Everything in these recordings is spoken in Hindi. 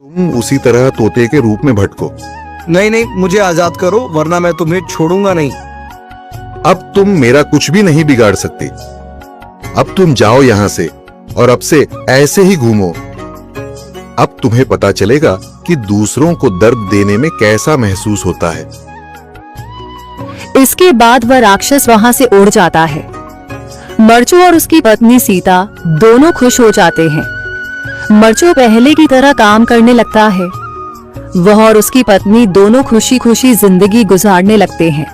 तुम उसी तरह तोते के रूप में भटको। नहीं नहीं, मुझे आजाद करो वरना मैं तुम्हें छोड़ूंगा नहीं। अब तुम मेरा कुछ भी नहीं बिगाड़ सकते। अब तुम जाओ यहां से और अब से ऐसे ही घूमो। अब तुम्हें पता चलेगा कि दूसरों को दर्द देने में कैसा महसूस होता है। इसके बाद वह राक्षस वहां से उड़ जाता है। मरचू और उसकी पत्नी सीता दोनों खुश हो जाते हैं। मरचू पहले की तरह काम करने लगता है। वह और उसकी पत्नी दोनों खुशी खुशी जिंदगी गुजारने लगते हैं।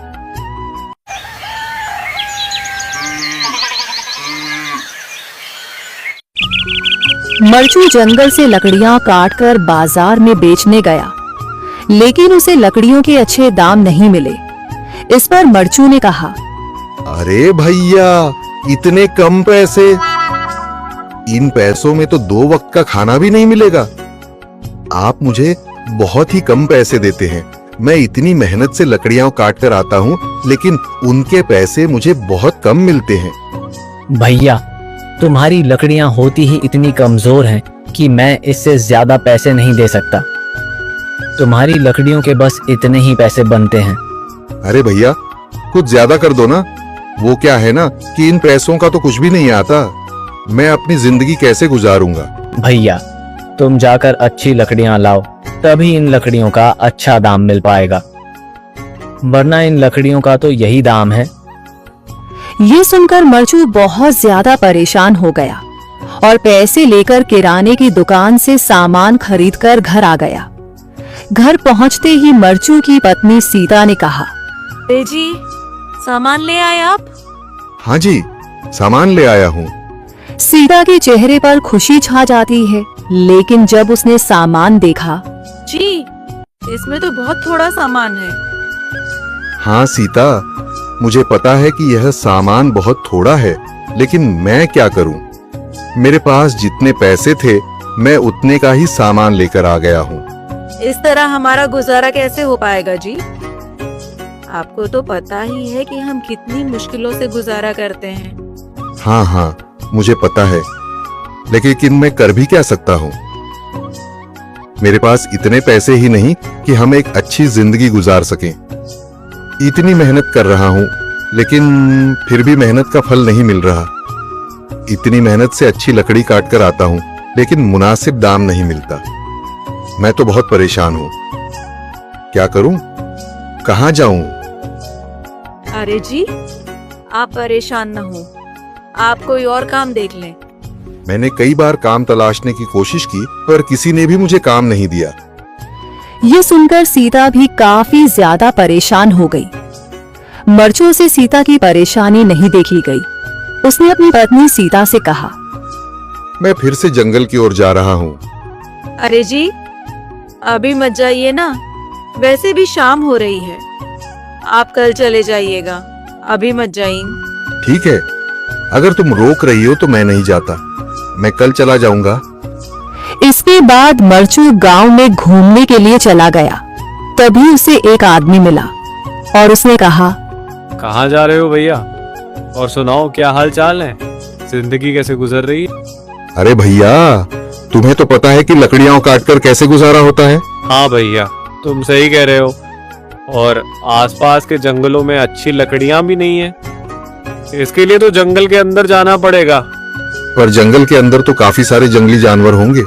मरचू जंगल से लकड़ियां काटकर बाजार में बेचने गया, लेकिन उसे लकड़ियों के अच्छे दाम नहीं मिले। इस पर मरचू ने कहा, अरे भैया, इतने कम पैसे? इन पैसों में तो 2 वक्त का खाना भी नहीं मिलेगा। आप मुझे बहुत ही कम पैसे देते हैं। मैं इतनी मेहनत से लकड़ियां काट कर आता हूँ, लेकिन उनके पैसे मुझे बहुत कम मिलते हैं। भैया, तुम्हारी लकड़ियां होती ही इतनी कमजोर हैं कि मैं इससे ज्यादा पैसे नहीं दे सकता। तुम्हारी लकड़ियों के बस इतने ही पैसे बनते हैं। अरे भैया, कुछ ज्यादा कर दो ना। वो क्या है ना कि इन पैसों का तो कुछ भी नहीं आता। मैं अपनी जिंदगी कैसे गुजारूंगा? भैया, तुम जाकर अच्छी लकड़ियां लाओ, तभी इन लकड़ियों का अच्छा दाम मिल पाएगा, वरना इन लकड़ियों का तो यही दाम है। ये सुनकर मरचू बहुत ज्यादा परेशान हो गया और पैसे लेकर किराने की दुकान से सामान खरीदकर घर आ गया। घर पहुंचते ही मरचू की पत्नी सीता ने कहा, जी, सामान ले आए आप? हाँ जी, सामान ले आया हूँ। सीता के चेहरे पर खुशी छा जाती है, लेकिन जब उसने सामान देखा, जी, इसमें तो बहुत थोड़ा सामान है। हाँ सीता, मुझे पता है कि यह सामान बहुत थोड़ा है, लेकिन मैं क्या करूं? मेरे पास जितने पैसे थे, मैं उतने का ही सामान लेकर आ गया हूँ। इस तरह हमारा गुजारा कैसे हो पाएगा जी? आपको तो पता ही है कि हम कितनी मुश्किलों से गुजारा करते हैं। हाँ हाँ, मुझे पता है, लेकिन मैं कर भी क्या सकता हूँ? मेरे पास इतने पैसे ही नहीं कि हम एक अच्छी जिंदगी गुजार सकें। इतनी मेहनत कर रहा हूँ, लेकिन फिर भी मेहनत का फल नहीं मिल रहा। इतनी मेहनत से अच्छी लकड़ी काट कर आता हूँ, लेकिन मुनासिब दाम नहीं मिलता। मैं तो बहुत परेशान हूँ। क्या करूँ? कहाँ जाऊँ? अरे जी, आप परेशान न हो, आप कोई और काम देख लें। मैंने कई बार काम तलाशने की कोशिश की, पर किसी ने भी मुझे काम नहीं दिया। ये सुनकर सीता भी काफी ज्यादा परेशान हो गई। मरचू से सीता की परेशानी नहीं देखी गई। उसने अपनी पत्नी सीता से कहा, मैं फिर से जंगल की ओर जा रहा हूँ। अरे जी, अभी मत जाइए ना, वैसे भी शाम हो रही है। आप कल चले जाइएगा, अभी मत जाइए। ठीक है, अगर तुम रोक रही हो तो मैं नहीं जाता। मैं कल चला जाऊंगा। इसके बाद मरचू गांव में घूमने के लिए चला गया। तभी उसे एक आदमी मिला और उसने कहा, कहाँ जा रहे हो भैया? और सुनाओ, क्या हाल चाल है? जिंदगी कैसे गुजर रही है? अरे भैया, तुम्हें तो पता है कि लकड़ियां काटकर कैसे गुजारा होता है। हाँ भैया, तुम सही कह रहे हो। और आसपास के जंगलों में अच्छी लकड़ियां भी नहीं है। इसके लिए तो जंगल के अंदर जाना पड़ेगा। पर जंगल के अंदर तो काफी सारे जंगली जानवर होंगे।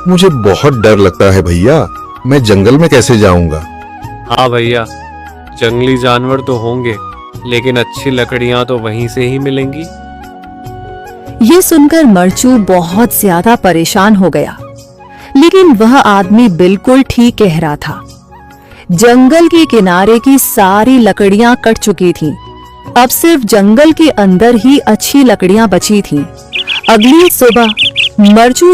मुझे बहुत डर लगता है भैया, मैं जंगल में कैसे जाऊंगा? हाँ भैया, जंगली जानवर तो होंगे, लेकिन अच्छी लकड़ियां तो वहीं से ही मिलेंगी। ये सुनकर मरचू बहुत ज्यादा परेशान हो गया, लेकिन वह आदमी बिल्कुल ठीक कह रहा था। जंगल के किनारे की सारी लकड़ियां कट चुकी थीं। अब सिर्फ जंगल के अंदर ही अच्छी लकड़ियां बची थीं। अगली सुबह मरचू